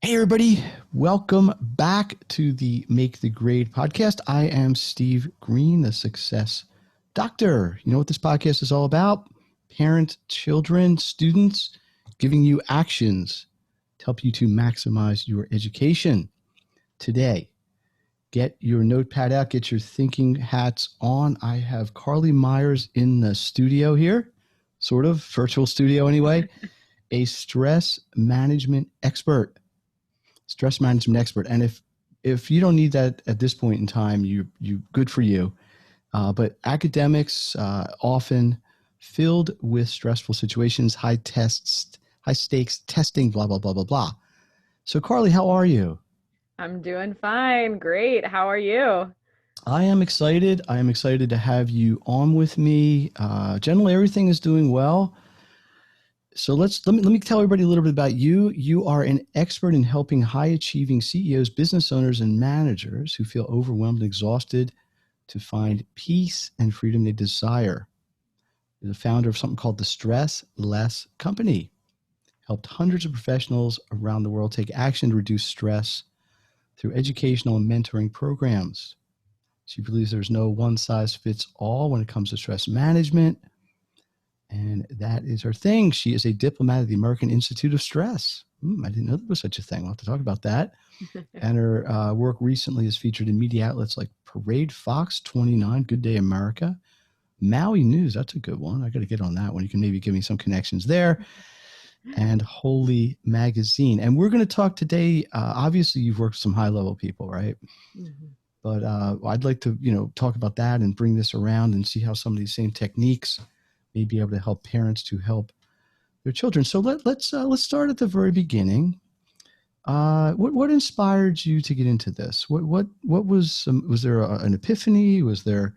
Hey, everybody. Welcome back to the Make the Grade podcast. I am Steve Green, the Success Doctor. You know what this podcast is all about? Parents, children, students, giving you actions to help you to maximize your education. Today, get your notepad out, get your thinking hats on. I have Carlee Myers in the studio here, sort of virtual studio anyway, a stress management expert. Stress management expert. And if you don't need that at this point in time, you good for you. But academics often filled with stressful situations, high stakes testing, blah blah blah blah blah. So Carlee, how are you? I'm doing fine. Great. How are you? I am excited. I am excited to have you on with me. Generally, everything is doing well. So let me tell everybody a little bit about you. You are an expert in helping high achieving CEOs, business owners, and managers who feel overwhelmed and exhausted to find peace and freedom they desire. You're the founder of something called the Stress Less Company. Helped hundreds of professionals around the world take action to reduce stress through educational and mentoring programs. She believes there's no one size fits all when it comes to stress management. And that is her thing. She is a diplomat at the American Institute of Stress. I didn't know there was such a thing. We'll have to talk about that. And her work recently is featured in media outlets like Parade, Fox 29, Good Day America, Maui News. That's a good one. I got to get on that one. You can maybe give me some connections there. And Holy Magazine. And we're going to talk today. Obviously, you've worked with some high level people, right? Mhm. But I'd like to, talk about that and bring this around and see how some of these same techniques may be able to help parents to help their children. So let's start at the very beginning. What inspired you to get into this? What was there an epiphany? Was there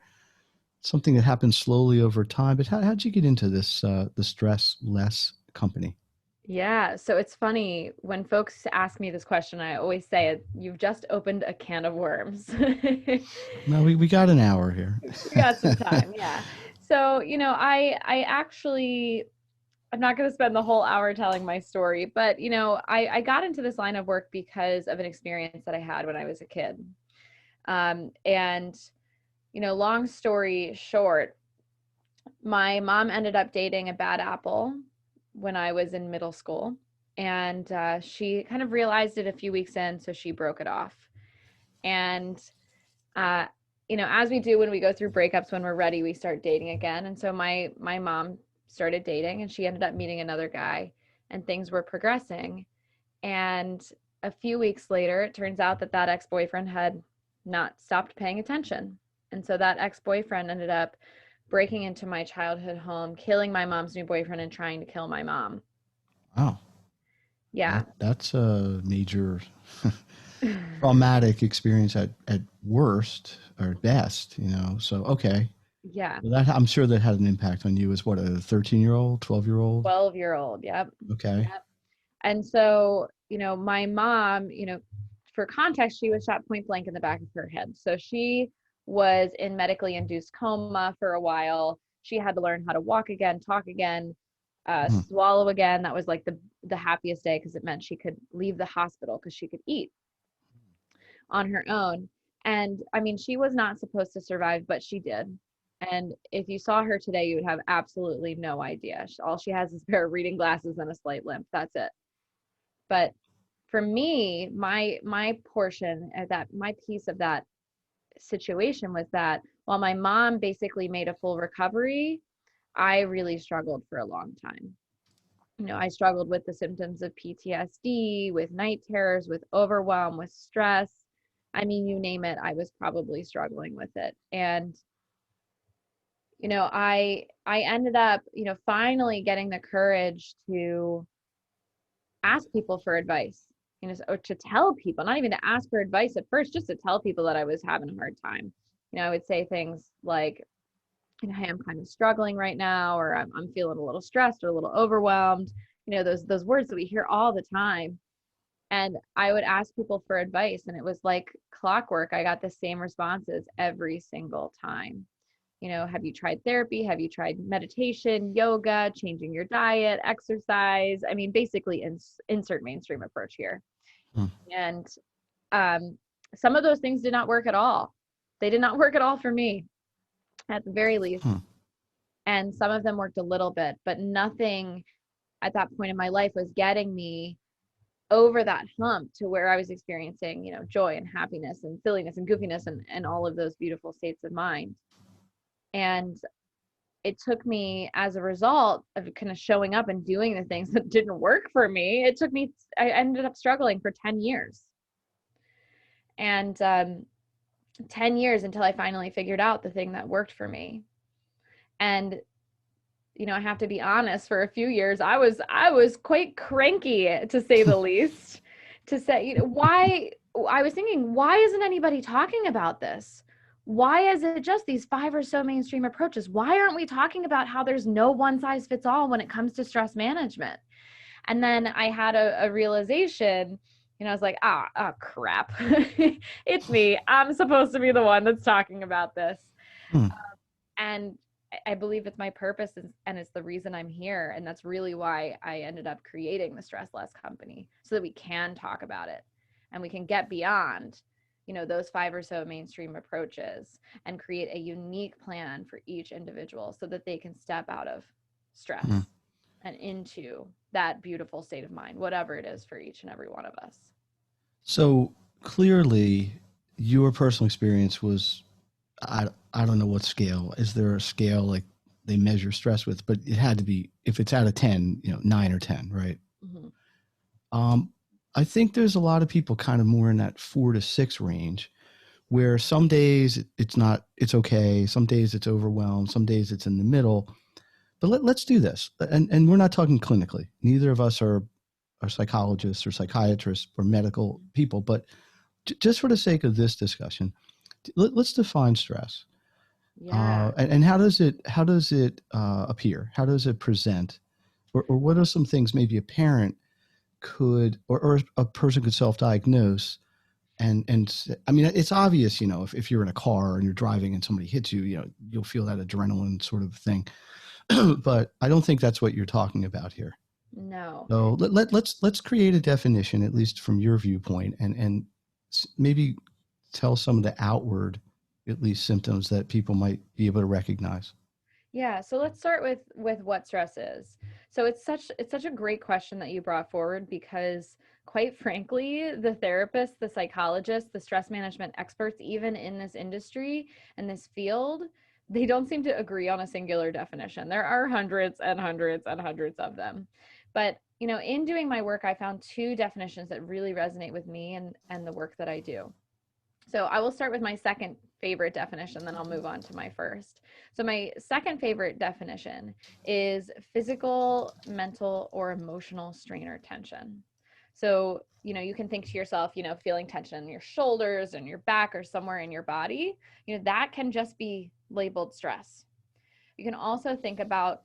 something that happened slowly over time? But how'd you get into this the Stress Less Company? Yeah, so it's funny when folks ask me this question, I always say, you've just opened a can of worms. No, we got an hour here. We got some time, yeah. So, I actually I'm not going to spend the whole hour telling my story, but I got into this line of work because of an experience that I had when I was a kid. And long story short, my mom ended up dating a bad apple when I was in middle school. And she kind of realized it a few weeks in, so she broke it off. And, uh, as we do when we go through breakups, when we're ready, we start dating again. And so my mom started dating, and she ended up meeting another guy, and things were progressing. And a few weeks later, it turns out that that ex-boyfriend had not stopped paying attention. And so that ex-boyfriend ended up breaking into my childhood home, killing my mom's new boyfriend, and trying to kill my mom. Wow, Yeah. that's a major traumatic experience at worst or best. So okay. Yeah. Well, that I'm sure that had an impact on you as what, a 13-year-old, 12-year-old? 12-year-old. Yep. Okay. Yep. And so, my mom, for context, she was shot point blank in the back of her head. So she was in medically induced coma for a while. She had to learn how to walk again, talk again, Hmm. swallow again. That was like the happiest day because it meant she could leave the hospital because she could eat on her own. And I mean, she was not supposed to survive, but she did. And if you saw her today, you would have absolutely no idea. All she has is a pair of reading glasses and a slight limp. That's it. But for me, my portion of that, my piece of that situation was that while my mom basically made a full recovery, I really struggled for a long time. I struggled with the symptoms of PTSD, with night terrors, with overwhelm, with stress. I mean, you name it, I was probably struggling with it. And I ended up, finally getting the courage to ask people for advice, or to tell people, not even to ask for advice at first, just to tell people that I was having a hard time. I would say things like, hey, I'm kind of struggling right now, or I'm feeling a little stressed or a little overwhelmed. Those words that we hear all the time. And I would ask people for advice, and it was like clockwork. I got the same responses every single time. Have you tried therapy? Have you tried meditation, yoga, changing your diet, exercise? I mean, basically insert mainstream approach here. Hmm. And some of those things did not work at all. They did not work at all for me, at the very least. Hmm. And some of them worked a little bit, but nothing at that point in my life was getting me over that hump to where I was experiencing, joy and happiness and silliness and goofiness and all of those beautiful states of mind. And it took me, as a result of kind of showing up and doing the things that didn't work for me, I ended up struggling for 10 years. And 10 years until I finally figured out the thing that worked for me. And I have to be honest, for a few years I was quite cranky, to say the least, to say, why I was thinking, why isn't anybody talking about this? Why is it just these 5 or so mainstream approaches? Why aren't we talking about how there's no one size fits all when it comes to stress management? And then I had a realization, I was like, crap. It's me. I'm supposed to be the one that's talking about this. Hmm. And I believe it's my purpose, and it's the reason I'm here. And that's really why I ended up creating the Stress Less company, so that we can talk about it and we can get beyond, those 5 or so mainstream approaches and create a unique plan for each individual so that they can step out of stress Hmm. and into that beautiful state of mind, whatever it is for each and every one of us. So clearly, your personal experience was, I don't know what scale. Is there a scale like they measure stress with? But it had to be, if it's out of 10, 9 or 10, right? Mm-hmm. Um, I think there's a lot of people kind of more in that 4 to 6 range, where some days it's okay. Some days it's overwhelmed. Some days it's in the middle. But let's do this. And we're not talking clinically. Neither of us are psychologists or psychiatrists or medical people, but just for the sake of this discussion, let's define stress. Yeah. And how does it appear? How does it present? Or what are some things maybe a parent could, or a person could self-diagnose? And I mean, it's obvious, if you're in a car and you're driving and somebody hits you, you'll feel that adrenaline sort of thing. But I don't think that's what you're talking about here. No. So let's create a definition, at least from your viewpoint, and maybe tell some of the outward, at least, symptoms that people might be able to recognize. Yeah, so let's start with what stress is. So it's such a great question that you brought forward, because quite frankly, the therapists, the psychologists, the stress management experts, even in this industry and this field, they don't seem to agree on a singular definition. There are hundreds and hundreds and hundreds of them. But, in doing my work, I found 2 definitions that really resonate with me and the work that I do. So I will start with my second favorite definition, then I'll move on to my first. So my second favorite definition is physical, mental, or emotional strain or tension. So, you can think to yourself, feeling tension in your shoulders and your back or somewhere in your body, that can just be labeled stress. You can also think about,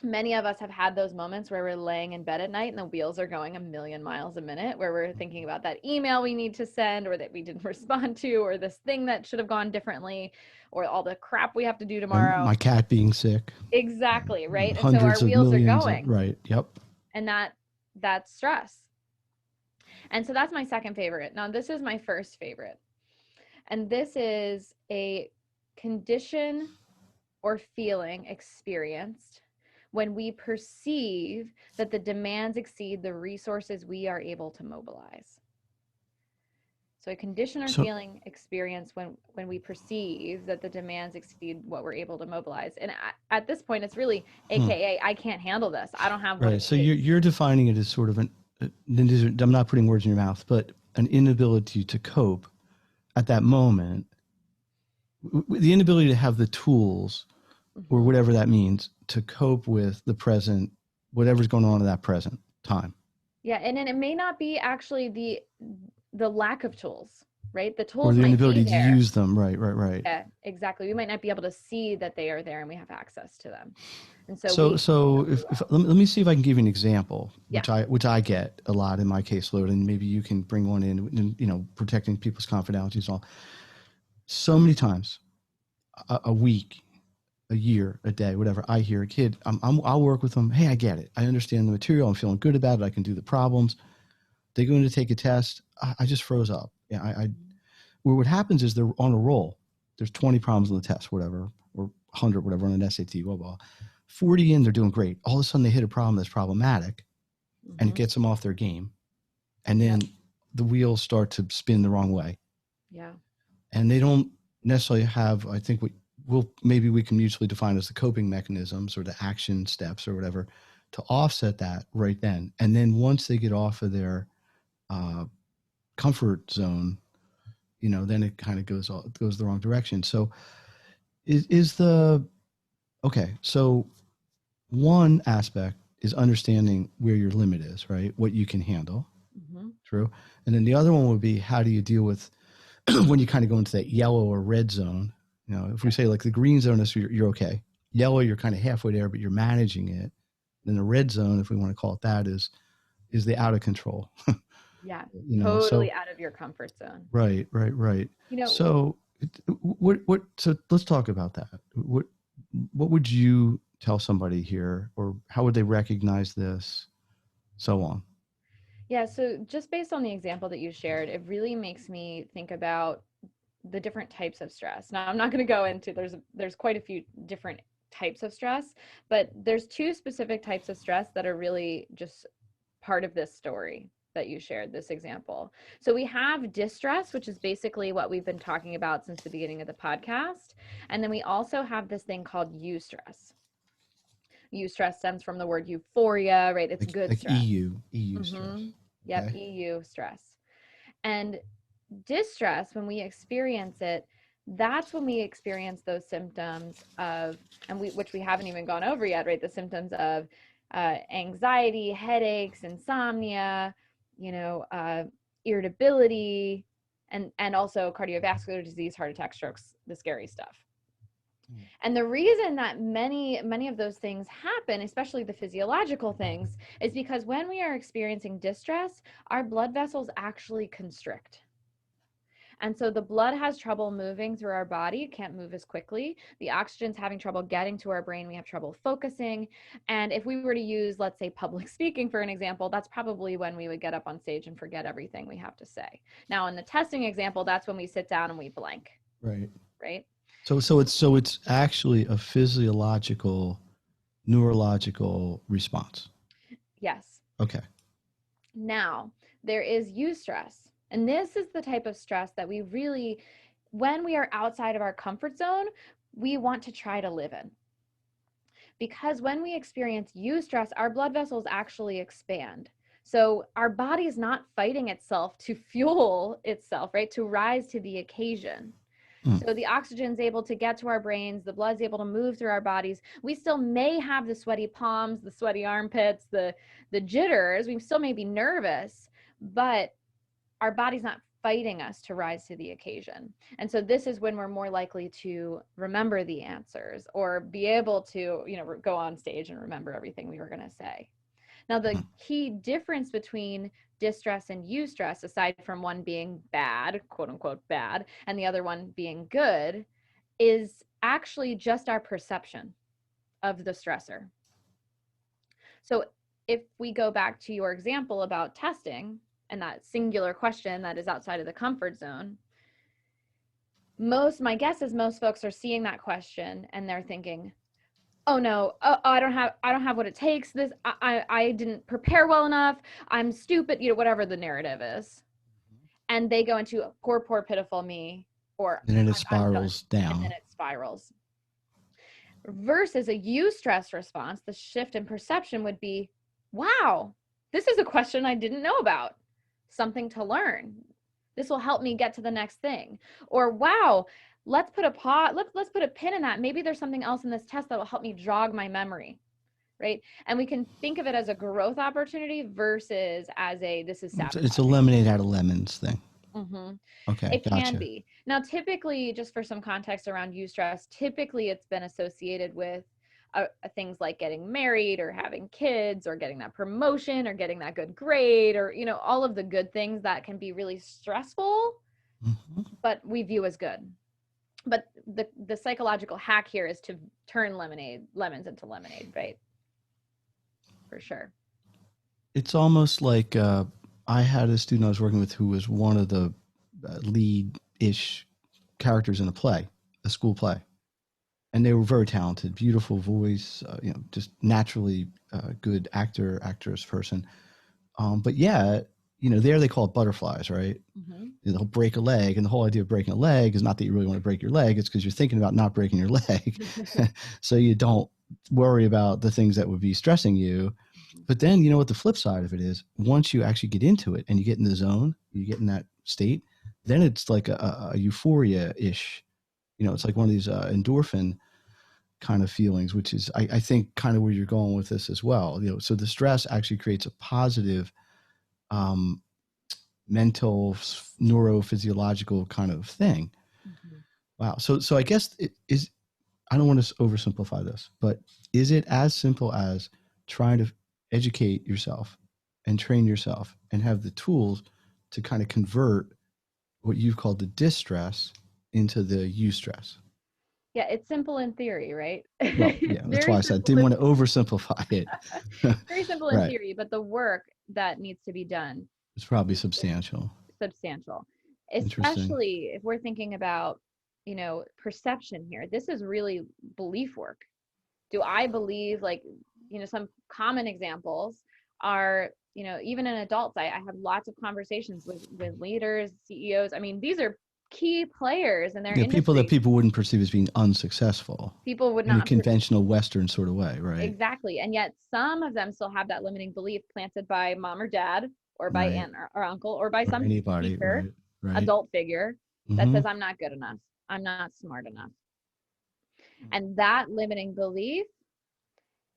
many of us have had those moments where we're laying in bed at night and the wheels are going a million miles a minute, where we're thinking about that email we need to send, or that we didn't respond to, or this thing that should have gone differently, or all the crap we have to do tomorrow. My cat being sick. Exactly, right? And so our Hundreds of wheels are millions of, going, right. Yep. and that's stress. And so that's my second favorite. Now, this is my first favorite. And this is a condition or feeling experienced when we perceive that the demands exceed the resources we are able to mobilize. So a condition or So feeling experienced when we perceive that the demands exceed what we're able to mobilize. And at this point, it's really AKA, I can't handle this. I don't have what right. it So takes. you're defining it as sort of I'm not putting words in your mouth, but an inability to cope at that moment, the inability to have the tools or Mm-hmm. whatever that means to cope with the present, whatever's going on at that present time. Yeah, and then it may not be actually the lack of tools, right? The Or tools the might be inability to there. use them. Right. Yeah, exactly. We might not be able to see that they are there and we have access to them. And so So, we so if let me see if I can give you an example, yeah. which I get a lot in my caseload, and maybe you can bring one in, protecting people's confidentiality and all. So many times, a week, a year, a day, whatever, I hear a kid, I'll work with them. Hey, I get it. I understand the material. I'm feeling good about it. I can do the problems. They go in to take a test. I just froze up. Yeah, well, what happens is they're on a roll. There's 20 problems on the test, whatever, or 100, whatever, on an SAT, blah, blah. 40 in, they're doing great. All of a sudden, they hit a problem that's problematic, and it gets them off their game. And then the wheels start to spin the wrong way. Yeah. And they don't necessarily have, I think, maybe we can mutually define as the coping mechanisms or the action steps or whatever to offset that right then. And then once they get off of their comfort zone, then it kind of goes the wrong direction. So so one aspect is understanding where your limit is, right? What you can handle. True. And then the other one would be, how do you deal with when you kind of go into that yellow or red zone? If we say like the green zone is you're okay. Yellow, you're kind of halfway there, but you're managing it. Then the red zone, if we want to call it that, is the out of control. Yeah. Totally out of your comfort zone. Right. So so let's talk about that. What would you tell somebody here, or how would they recognize this? So on. Yeah. So just based on the example that you shared, it really makes me think about the different types of stress. Now, I'm not going to go into, there's quite a few different types of stress, but there's two specific types of stress that are really just part of this story that you shared, this example. So we have distress, which is basically what we've been talking about since the beginning of the podcast. And then we also have this thing called eustress. Eustress stems from the word euphoria, right? It's good stress. EU stress. Yep, okay. EU stress. And distress, when we experience it, that's when we experience those symptoms of, which we haven't even gone over yet, right? The symptoms of anxiety, headaches, insomnia, irritability, and also cardiovascular disease, heart attack, strokes, the scary stuff. And the reason that many of those things happen, especially the physiological things, is because when we are experiencing distress, our blood vessels actually constrict. And so the blood has trouble moving through our body. It can't move as quickly. The oxygen's having trouble getting to our brain. We have trouble focusing. And if we were to use, let's say, public speaking for an example, that's probably when we would get up on stage and forget everything we have to say. Now, in the testing example, that's when we sit down and we blank. Right. So it's actually a physiological, neurological response. Yes. Okay. Now, there is eustress. And this is the type of stress that we really, when we are outside of our comfort zone, we want to try to live in. Because when we experience eustress, our blood vessels actually expand. So our body is not fighting itself to fuel itself, right? To rise to the occasion. So the oxygen is able to get to our brains, the blood's able to move through our bodies. We still may have the sweaty palms, the sweaty armpits, the jitters. We still may be nervous, but our body's not fighting us to rise to the occasion. And so this is when we're more likely to remember the answers or be able to, go on stage and remember everything we were going to say. Now, the key difference between distress and eustress, aside from one being bad, quote unquote bad, and the other one being good, is actually just our perception of the stressor. So if we go back to your example about testing and that singular question that is outside of the comfort zone, my guess is most folks are seeing that question and they're thinking, oh no, I don't have what it takes. I didn't prepare well enough. I'm stupid, whatever the narrative is. And they go into poor, pitiful me, or and then it spirals down. And then it spirals. Versus a eustress response, the shift in perception would be, wow, this is a question I didn't know about. Something to learn. This will help me get to the next thing. Or wow, let's put a pin in that. Maybe there's something else in this test that will help me jog my memory, right? And we can think of it as a growth opportunity versus as this is sabotaging. It's a lemonade out of lemons thing. Okay, it can be. Now, typically, just for some context around eustress, typically it's been associated with things like getting married or having kids or getting that promotion or getting that good grade or, all of the good things that can be really stressful, but we view as good. But the psychological hack here is to turn lemons into lemonade, right? For sure. It's almost like I had a student I was working with who was one of the lead-ish characters in a play, a school play, and they were very talented, beautiful voice, just naturally good actress person. But yeah, there they call it butterflies, right? Mm-hmm. They'll break a leg, and the whole idea of breaking a leg is not that you really want to break your leg; it's because you're thinking about not breaking your leg, so you don't worry about the things that would be stressing you. But then, what the flip side of it is, once you actually get into it and you get in the zone, you get in that state, then it's like a euphoria-ish. It's like one of these endorphin kind of feelings, which is, I think, kind of where you're going with this as well. So the stress actually creates a positive um, mental, neurophysiological kind of thing. Mm-hmm. Wow. So I guess it is. I don't want to oversimplify this, but is it as simple as trying to educate yourself and train yourself and have the tools to kind of convert what you've called the distress into the eustress? Yeah, it's simple in theory, right? Well, yeah, It's that's why very I said I simple didn't in want to oversimplify it. very simple in Right. theory, but the work that needs to be done It's probably is substantial. substantial. Interesting. Especially if we're thinking about, perception here. This is really belief work. Do I believe, like, some common examples are, even in adults, I have lots of conversations with leaders, CEOs. I mean, these are key players in their Yeah, people that industry. people wouldn't perceive as being unsuccessful People would in a not conventional Western sort of way, right? exactly. And yet some of them still have that limiting belief planted by mom or dad or by Right. aunt or uncle or by Or some anybody, teacher, right? Right. adult figure that Mm-hmm. says, I'm not good enough. I'm not smart enough. And that limiting belief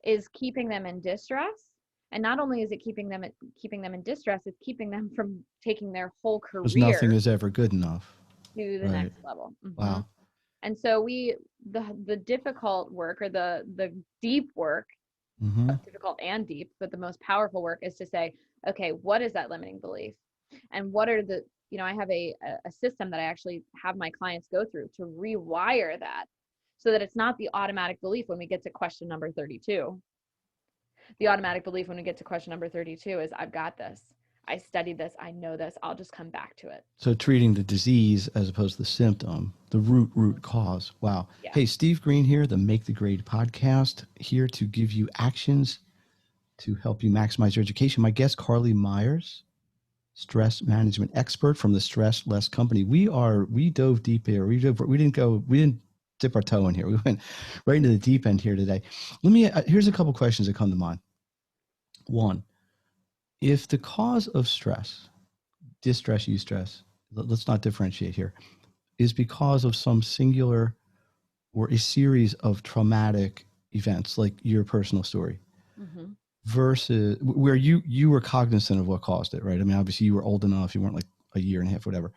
is keeping them in distress. And not only is it keeping them in distress, it's keeping them from taking their whole Because nothing career is ever good enough. to the Right. next level. Hmm. Wow. And so the difficult work, or the deep work, Mm-hmm. difficult and deep, but the most powerful work is to say, okay, what is that limiting belief? And what are I have a system that I actually have my clients go through to rewire that, so that it's not the automatic belief when we get to question number 32. The automatic belief when we get to question number 32 is, I've got this. I studied this. I know this. I'll just come back to it. So treating the disease as opposed to the symptom, the root cause. Wow. Yeah. Hey, Steve Green here, the Make the Grade podcast, here to give you actions to help you maximize your education. My guest, Carlee Myers, stress management expert from the Stress Less Company. We dove deep here. We didn't dip our toe in here. We went right into the deep end here today. Here's a couple questions that come to mind. One, if the cause of stress, distress, eustress, let's not differentiate here, is because of some singular or a series of traumatic events, like your personal story, Mm-hmm. versus where you were cognizant of what caused it, right? I mean, obviously you were old enough, you weren't like a year and a half, whatever.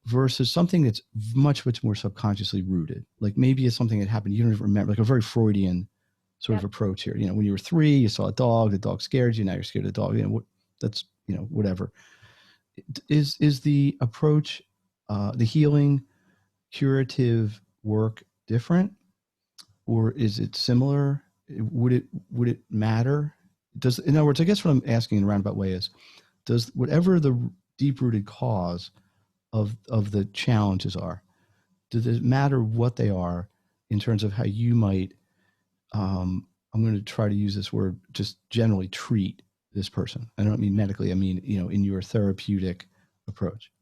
Versus something that's much more subconsciously rooted. Like maybe it's something that happened you don't even remember, like a very Freudian sort Yep. of approach here. When you were 3, you saw a dog, the dog scared you, now you're scared of the dog. That's whatever. Is the approach, the healing, curative work different, or is it similar? Would it matter? In other words, I guess what I'm asking in a roundabout way is, does whatever the deep rooted cause of the challenges are, does it matter what they are in terms of how you might, I'm going to try to use this word, just generally treat this person? I don't mean medically, I mean, in your therapeutic approach.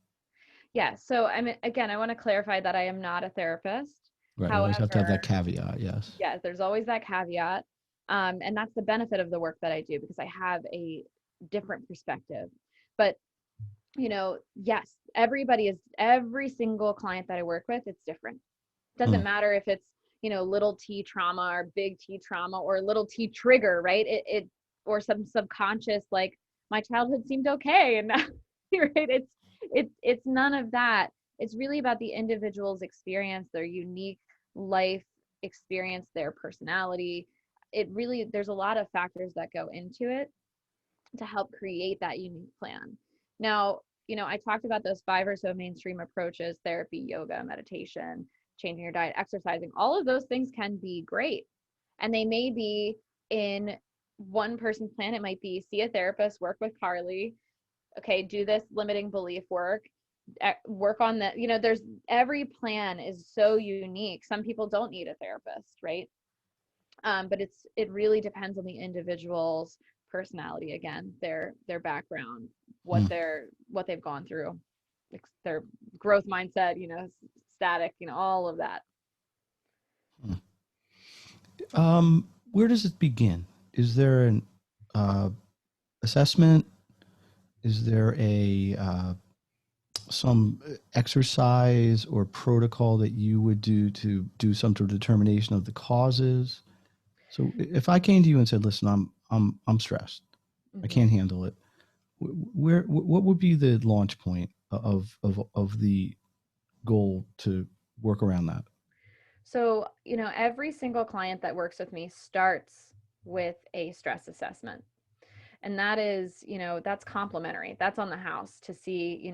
Yeah. So again, I want to clarify that I am not a therapist. Right. We always have to have that However, caveat. Yes. yes, there's always that caveat. And that's the benefit of the work that I do, because I have a different perspective. But, yes, every single client that I work with, it's different. Doesn't Hmm. matter if it's, little t trauma or big T trauma or little t trigger, right? Or some subconscious, like, my childhood seemed okay. And now, right? It's none of that. It's really about the individual's experience, their unique life experience, their personality. There's a lot of factors that go into it to help create that unique plan. Now, I talked about those 5 or so mainstream approaches: therapy, yoga, meditation, changing your diet, exercising. All of those things can be great. And they may be in one person's plan, it might be see a therapist, work with Carlee, okay, do this limiting belief work, work on that. There's every plan is so unique. Some people don't need a therapist, right? But it really depends on the individual's personality, again, their background, Hmm. what they've gone through, their growth mindset, static, all of that. Where does it begin? Is there an assessment? Is there a some exercise or protocol that you would do to do some sort of determination of the causes? So if I came to you and said, "Listen, I'm stressed. I Mm-hmm. can't handle it." What would be the launch point of the goal to work around that? So, every single client that works with me starts with a stress assessment. And that is, that's complimentary. That's on the house to see,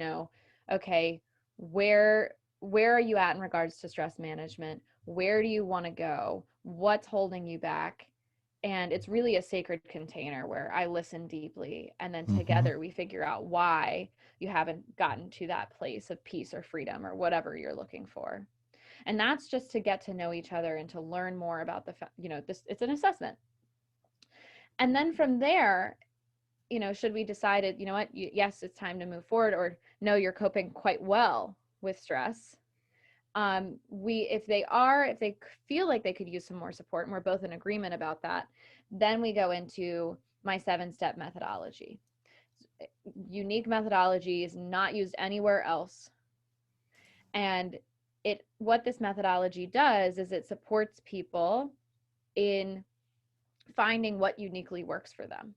okay, where are you at in regards to stress management? Where do you want to go? What's holding you back? And it's really a sacred container where I listen deeply, and then Mm-hmm. together we figure out why you haven't gotten to that place of peace or freedom or whatever you're looking for. And that's just to get to know each other and to learn more about this. It's an assessment. And then from there, should we decide it, what, yes, it's time to move forward, or no, you're coping quite well with stress. If they feel like they could use some more support, and we're both in agreement about that, then we go into my 7-step methodology. Unique methodology is not used anywhere else. And what this methodology does is it supports people in finding what uniquely works for them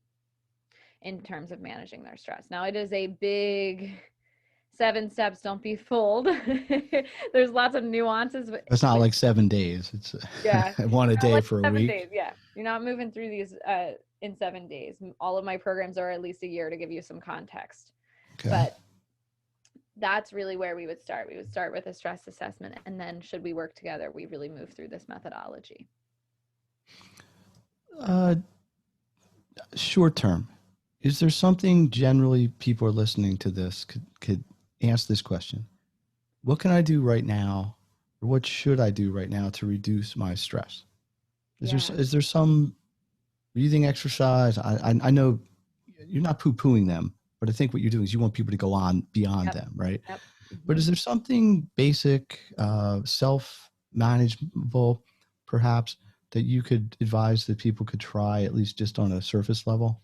in terms of managing their stress. Now, it is a big 7 steps, don't be fooled. There's lots of nuances It's not with like 7 days. It's yeah, one a not day like for a 7 days. week. Yeah, you're not moving through these in 7 days. All of my programs are at least a year, to give you some context. Okay. But that's really where we would start. We would start with a stress assessment, and then should we work together, we really move through this methodology. Uh, Short term, is there something generally people are listening to this could ask this question? What can I do right now, or what should I do right now to reduce my stress? Yeah, Is there some breathing exercise? I know you're not poo pooing them, but I think what you're doing is you want people to go on beyond yep, them, right? yep. But is Hmm. there something basic, self manageable, perhaps, that you could advise that people could try at least just on a surface level?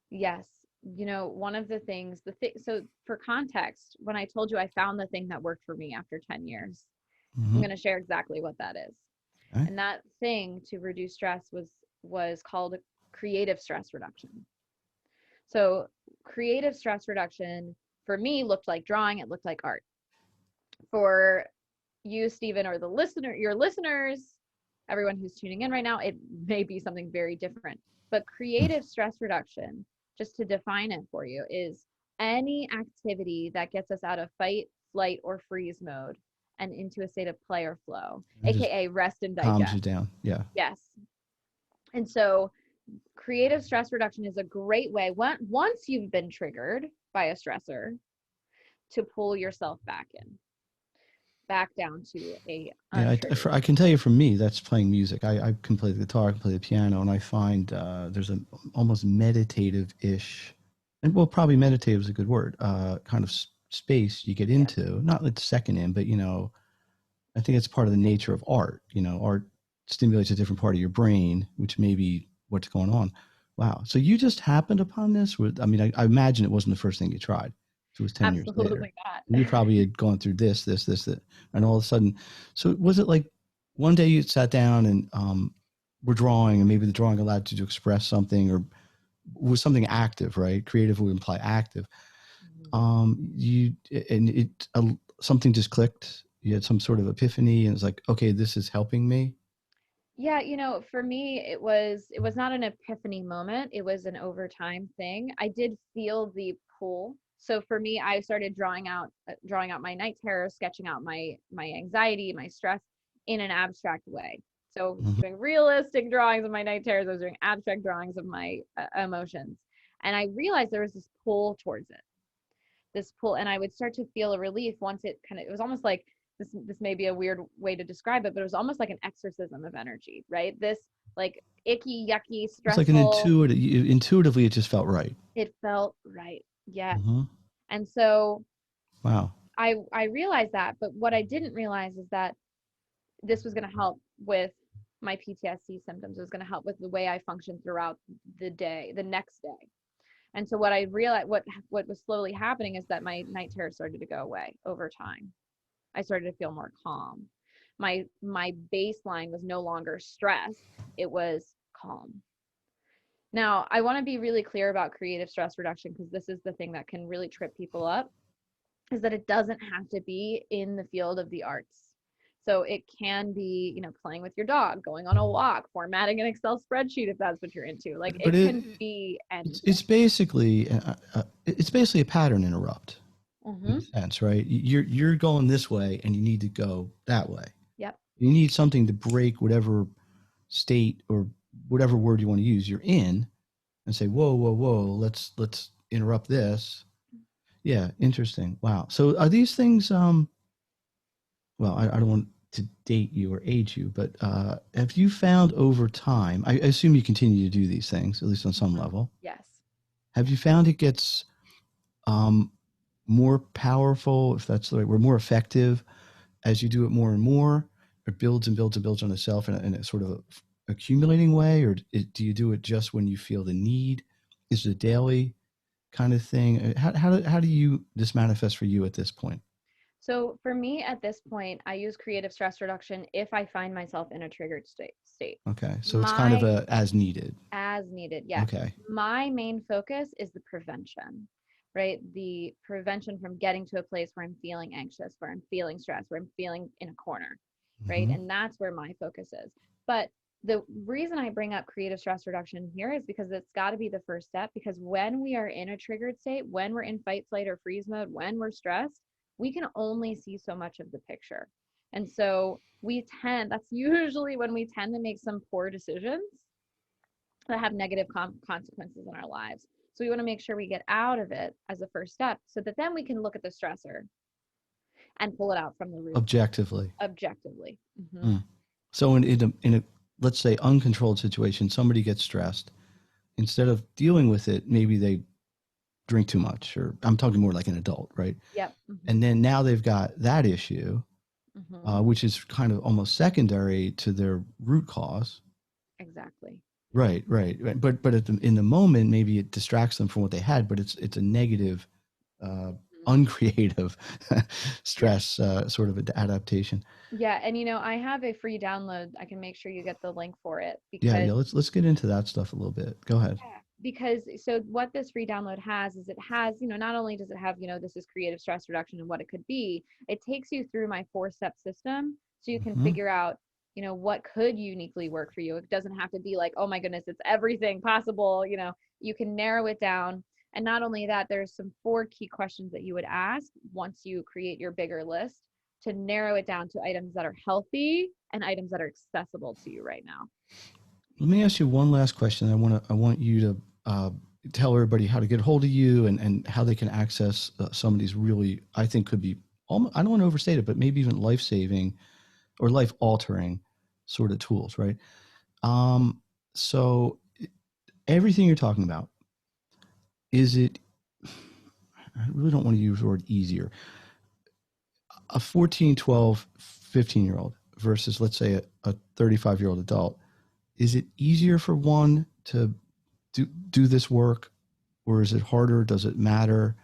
Yes. One of the things, so for context, when I told you I found the thing that worked for me after 10 years, I'm Mm-hmm. going to share exactly what that is. Okay. And that thing to reduce stress was called creative stress reduction. So, creative stress reduction for me looked like drawing, it looked like art. For you, Stephen, or your listeners, everyone who's tuning in right now, it may be something very different. But creative stress reduction, just to define it for you, is any activity that gets us out of fight, flight, or freeze mode and into a state of play or flow, It just aka rest and calms you digest. down. Yeah. Yes. And so creative stress reduction is a great way, once you've been triggered by a stressor, to pull yourself back down to a Yeah, untriggered. I can tell you from me, that's playing music. I can play the guitar, I can play the piano, and I find there's an almost meditative-ish, and well, probably meditative is a good word, kind of space you get Yeah. into. Not like second in, but I think it's part of the nature of art. Art stimulates a different part of your brain, which may be what's going on. Wow. So you just happened upon this? I mean, I imagine it wasn't the first thing you tried. It was 10 years later. Absolutely And you not. probably had gone through this, that. And all of a sudden, so was it like one day you sat down and were drawing, and maybe the drawing allowed you to express something, or was something active, right? Creative would imply active. You and it something just clicked. You had some sort of epiphany, and it's like, okay, this is helping me. Yeah, for me it was not an epiphany moment, it was an overtime thing. I did feel the pull. So for me, I started drawing out my night terrors, sketching out my anxiety, my stress in an abstract way. So I was Mhm. doing realistic drawings of my night terrors. I was doing abstract drawings of my emotions. And I realized there was this pull towards it, this pull, and I would start to feel a relief once it was almost like this may be a weird way to describe it, but it was almost like an exorcism of energy, right? This like icky, yucky, It's like an stressful, intuitively, it just felt right. it felt right. Yes. Hmm. And so Wow. I realized that, but what I didn't realize is that this was going to help with my PTSD symptoms. It was going to help with the way I functioned throughout the day, the next day. And so what I realized, what was slowly happening is that my night terrors started to go away over time. I started to feel more calm. My baseline was no longer stress; it was calm. Now, I want to be really clear about creative stress reduction because this is the thing that can really trip people up, is that it doesn't have to be in the field of the arts. So it can be, playing with your dog, going on a walk, formatting an Excel spreadsheet if that's what you're into. Like But it can be anything. it's basically a pattern interrupt in Mm-hmm. a sense, right? You're going this way and you need to go that way. Yep. You need something to break whatever state or whatever word you want to use you're in and say, whoa, whoa, whoa, let's interrupt this. Yeah, interesting. Wow. So are these things well, I don't want to date you or age you, but have you found over time, I assume you continue to do these things, at least on some level. Yes. Have you found it gets um, more powerful, if that's the right word, more effective as you do it more and more, or builds and builds and builds on itself in a sort of accumulating way, or do you do it just when you feel the need? Is it a daily kind of thing? How do you this manifest for you at this point? So for me at this point, I use creative stress reduction if I find myself in a triggered state. Okay, so it's kind of My a as needed. as needed, yes. Okay. My main focus is the prevention, right? The prevention from getting to a place where I'm feeling anxious, where I'm feeling stressed, where I'm feeling in a corner, right? Hmm. And that's where my focus is. But the reason I bring up creative stress reduction here is because it's got to be the first step. Because when we are in a triggered state, when we're in fight, flight, or freeze mode, when we're stressed, we can only see so much of the picture. And so that's usually when we tend to make some poor decisions that have negative consequences in our lives. So we want to make sure we get out of it as a first step so that then we can look at the stressor and pull it out from the root Objectively. objectively. Mm-hmm. Mm. So in a let's say uncontrolled situation, somebody gets stressed. Instead of dealing with it, maybe they drink too much, or I'm talking more like an adult, right? Yep. Mm-hmm. And then now they've got that issue, Mm-hmm. which is kind of almost secondary to their root cause. Exactly. Right, right. But in the moment, maybe it distracts them from what they had, but it's a negative, uh, Mm-hmm. uncreative Yeah. stress sort of adaptation. Yeah. And I have a free download. I can make sure you get the link for it Yeah, because yeah. Let's get into that stuff a little bit. Go ahead. yeah, because so what this free download has is it has, not only does it have, this is creative stress reduction and what it could be, it takes you through my 4-step system so you can Hmm. figure out, what could uniquely work for you. It doesn't have to be like, oh my goodness, it's everything possible, you can narrow it down. And not only that, there's some 4 key questions that you would ask once you create your bigger list to narrow it down to items that are healthy and items that are accessible to you right now. Let me ask you one last question. I want you to tell everybody how to get a hold of you and how they can access some of these really, I think could be almost, I don't want to overstate it, but maybe even life saving or life altering sort of tools, right? Um, so everything you're talking about, is it, I really don't want to use the word easier, a 14, 12, 15-year old versus let's say a 35-year-old adult, is it easier for one to do this work, or is it harder? Does it matter?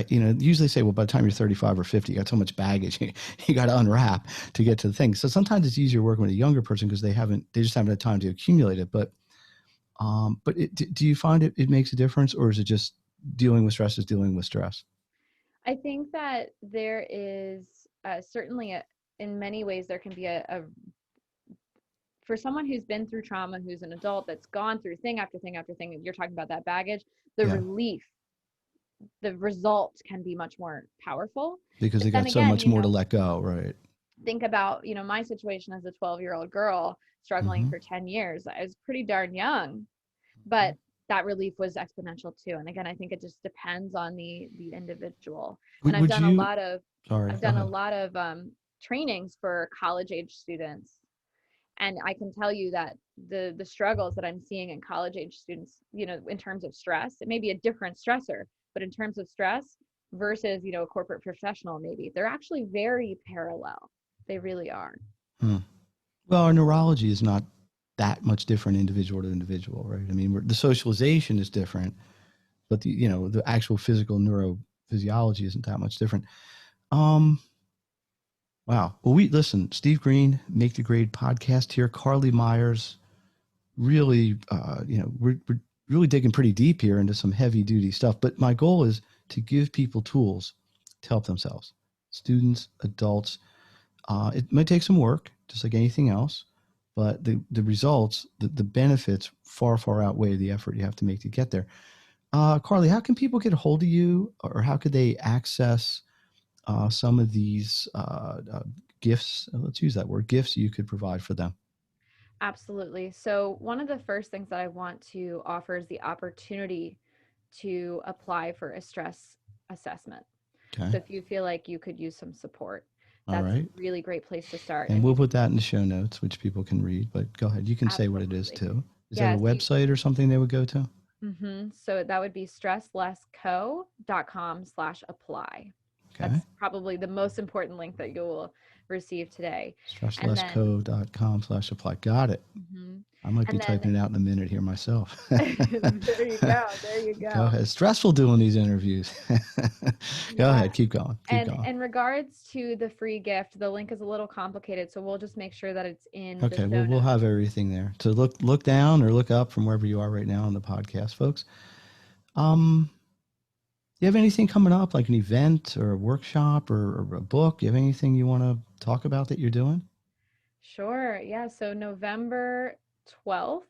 Usually say, well, by the time you're 35 or 50, you got so much baggage you got to unwrap to get to the thing. So sometimes it's easier working with a younger person because they just haven't had time to accumulate it. Do you find it makes a difference, or is it just dealing with stress is dealing with stress? I think that there is certainly in many ways there can be for someone who's been through trauma, who's an adult that's gone through thing after thing after thing. You're talking about that baggage, the Yeah, relief, the result can be much more powerful. because But they then got so again, much more to let go, right? think about my situation as a 12-year-old girl. struggling for 10 years. I was pretty darn young, but that relief was exponential too. And again, I think it just depends on the individual. And Would you? Sorry, I've go done a ahead. lot of trainings for college age students, and I can tell you that the struggles that I'm seeing in college age students, in terms of stress, it may be a different stressor, but in terms of stress versus, a corporate professional, maybe they're actually very parallel. They really are. Hmm. Well, our neurology is not that much different individual to individual, right? I mean, the socialization is different, but the actual physical neurophysiology isn't that much different. Um, wow. Well, we listen. Steve Green, Make the Grade podcast here. Carlee Myers, really, we're really digging pretty deep here into some heavy duty stuff. But my goal is to give people tools to help themselves, students, adults. It might take some work, just like anything else, but the results, the benefits far, far outweigh the effort you have to make to get there. Carlee, how can people get a hold of you, or how could they access some of these gifts? Let's use that word, gifts you could provide for them. Absolutely. So, one of the first things that I want to offer is the opportunity to apply for a stress assessment. Okay. So, if you feel like you could use some support, All that's a right. really great place to start. And And we'll you can, put that in the show notes, which people can read. But go ahead. You can say what it is absolutely. too. Is that a Yeah. website or something they would go to? So that would be stresslessco.com/apply. Okay. That's probably the most important link that you will receive today. And then, Stresslessco.com/apply. Got it. mhm. I might be and then typing it out in a minute here myself. there you go. There you Go go. ahead. Stressful doing these interviews. Go Yeah. ahead. Keep going. Keep And going. in regards to the free gift, the link is a little complicated, so we'll just make sure that it's in the Okay. show Well, we'll notes. have everything there. So look down or look up from wherever you are right now on the podcast, folks. Um, do you have anything coming up, like an event or a workshop or a book? Do you have anything you want to talk about that you're doing? Sure. Yeah. So November 12th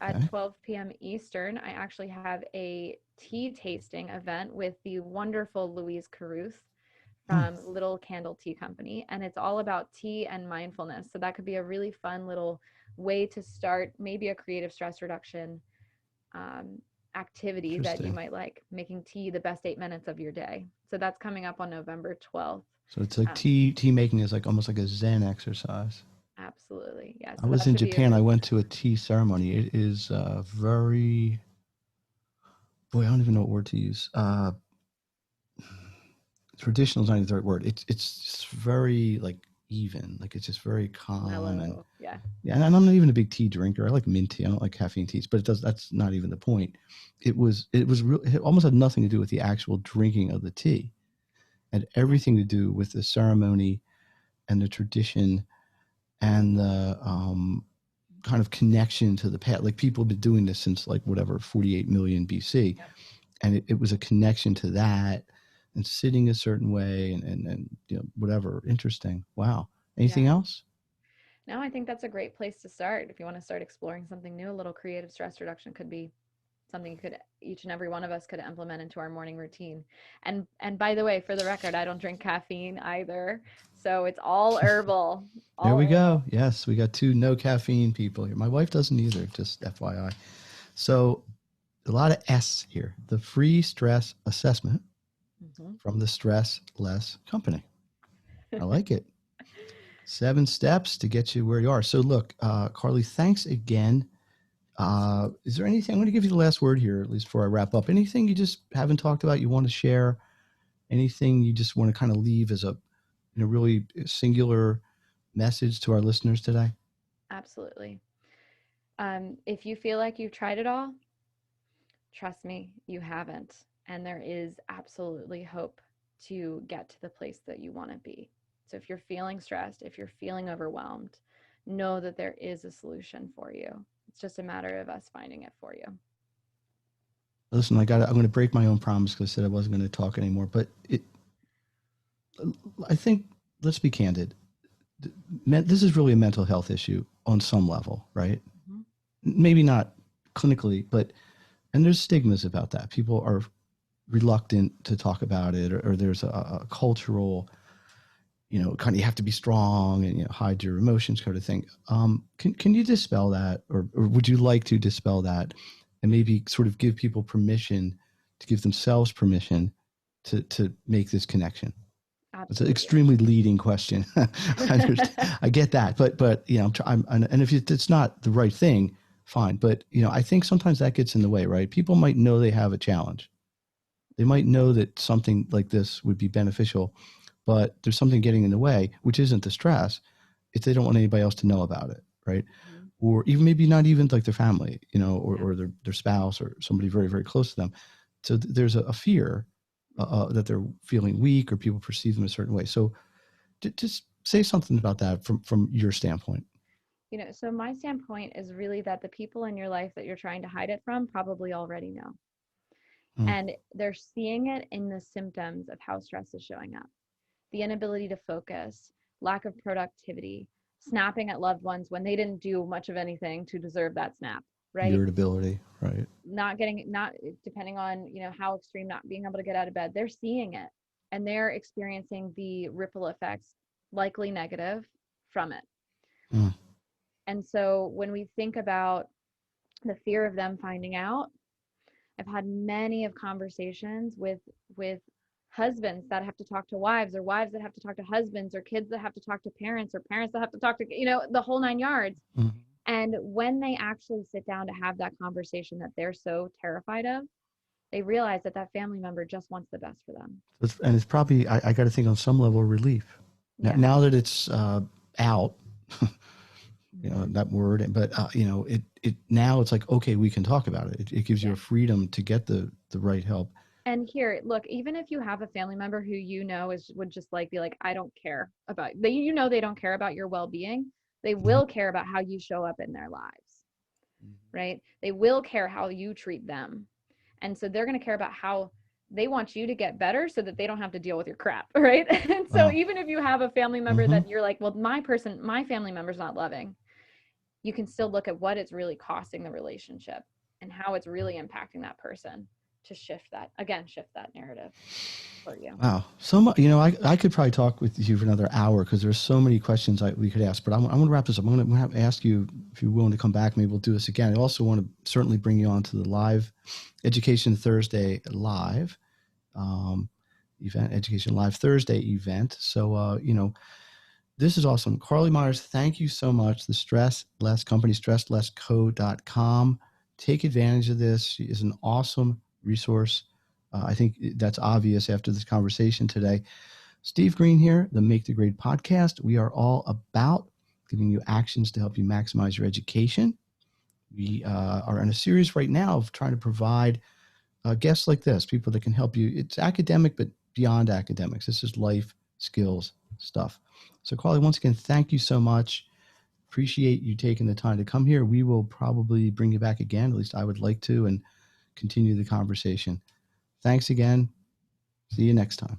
at Okay. 12 p.m. Eastern, I actually have a tea tasting event with the wonderful Louise Caruth Hmm. from Little Candle Tea Company. And it's all about tea and mindfulness. So that could be a really fun little way to start maybe a creative stress reduction um, activity that you Interesting. might like, making tea the best 8 minutes of your day. So that's coming up on November 12th. So it's like Um, tea making is like almost like a Zen exercise. Absolutely. Yeah. I So was that in should be a Japan. I really went fun. to a tea ceremony. It is very, boy, I don't even know what word to use. Traditional is not even the right word. It's just very like even, like it's just very calm and Mellow. Yeah. yeah. And I'm not even a big tea drinker. I like mint tea. I don't like caffeine teas, but it does. That's not even the point. It was real. It almost had nothing to do with the actual drinking of the tea. It had everything to do with the ceremony and the tradition and the kind of connection to the past. Like people have been doing this since like whatever 48 million BC, Yep. and it was a connection to that and sitting a certain way and whatever. Interesting. Wow. Anything Yeah. else? No, I think that's a great place to start. If you want to start exploring something new, a little creative stress reduction could be something you could each and every one of us could implement into our morning routine. And by the way, for the record, I don't drink caffeine either. So it's all herbal. There All we go. herbal. Yes, we got two no caffeine people here. My wife doesn't either, just FYI. So a lot of S here. The free stress assessment Hmm. from the Stress Less Company. I like it. 7 steps to get you where you are. So look, Carlee, thanks again. Is there anything, I'm going to give you the last word here, at least before I wrap up. Anything you just haven't talked about you want to share? Anything you just want to kind of leave as a really singular message to our listeners today? Absolutely. If you feel like you've tried it all, trust me, you haven't. And there is absolutely hope to get to the place that you want to be. So if you're feeling stressed, if you're feeling overwhelmed, know that there is a solution for you. It's just a matter of us finding it for you. Listen, I'm going to break my own promise because I said I wasn't going to talk anymore. But I think, let's be candid. This is really a mental health issue on some level, right? Mhm. Maybe not clinically, but and there's stigmas about that. People are reluctant to talk about it, or there's a cultural, kind of you have to be strong and hide your emotions, kind of thing. Can you dispel that, or would you like to dispel that, and maybe sort of give people permission to give themselves permission to make this connection? It's an Absolutely. extremely leading question. I get that, but and if it's not the right thing, fine. But I think sometimes that gets in the way, right? People might know they have a challenge. They might know that something like this would be beneficial, but there's something getting in the way, which isn't the stress. It's they don't want anybody else to know about it, right? Mhm. Or even maybe not even like their family, or, Yeah. or their spouse or somebody very, very close to them. So there's a fear that they're feeling weak or people perceive them a certain way. So just say something about that from your standpoint. So my standpoint is really that the people in your life that you're trying to hide it from probably already know. Mm. And they're seeing it in the symptoms of how stress is showing up. The inability to focus, lack of productivity, snapping at loved ones when they didn't do much of anything to deserve that snap, right? Irritability, right? Not depending on, how extreme, not being able to get out of bed. They're seeing it and they're experiencing the ripple effects, likely negative, from it. Mm. And so when we think about the fear of them finding out, I've had many of conversations with husbands that have to talk to wives, or wives that have to talk to husbands, or kids that have to talk to parents, or parents that have to talk to, the whole nine yards. Mm. And when they actually sit down to have that conversation that they're so terrified of, they realize that that family member just wants the best for them. And it's probably, I got to think on some level relief. Yeah. Now that it's out, Mm-hmm. that word, but it now it's like, okay, we can talk about it. It gives you Yeah. a freedom to get the right help. And here, look, even if you have a family member who would just like be like, I don't care about they, they don't care about your well-being, they Mhm. will care about how you show up in their lives, right? They will care how you treat them. And so they're going to care about how they want you to get better so that they don't have to deal with your crap, right? And so Wow. even if you have a family member Hmm. that you're like, well, my family member's not loving, you can still look at what it's really costing the relationship and how it's really impacting that person to shift that narrative for you. Wow. So much, I could probably talk with you for another hour because there's so many questions we could ask, but I'm going to wrap this up. I'm going to ask you if you're willing to come back. Maybe we'll do this again. I also want to certainly bring you on to the live Education Thursday live event, Education Live Thursday event. So, this is awesome. Carlee Myers, thank you so much. The Stress Less Company, stresslessco.com. Take advantage of this. She is an awesome resource. I think that's obvious after this conversation today. Steve Green here, the Make the Grade podcast. We are all about giving you actions to help you maximize your education. We are in a series right now of trying to provide guests like this, people that can help you. It's academic, but beyond academics. This is life skills stuff. So, Carlee, once again, thank you so much. Appreciate you taking the time to come here. We will probably bring you back again. At least I would like to, and continue the conversation. Thanks again. See you next time.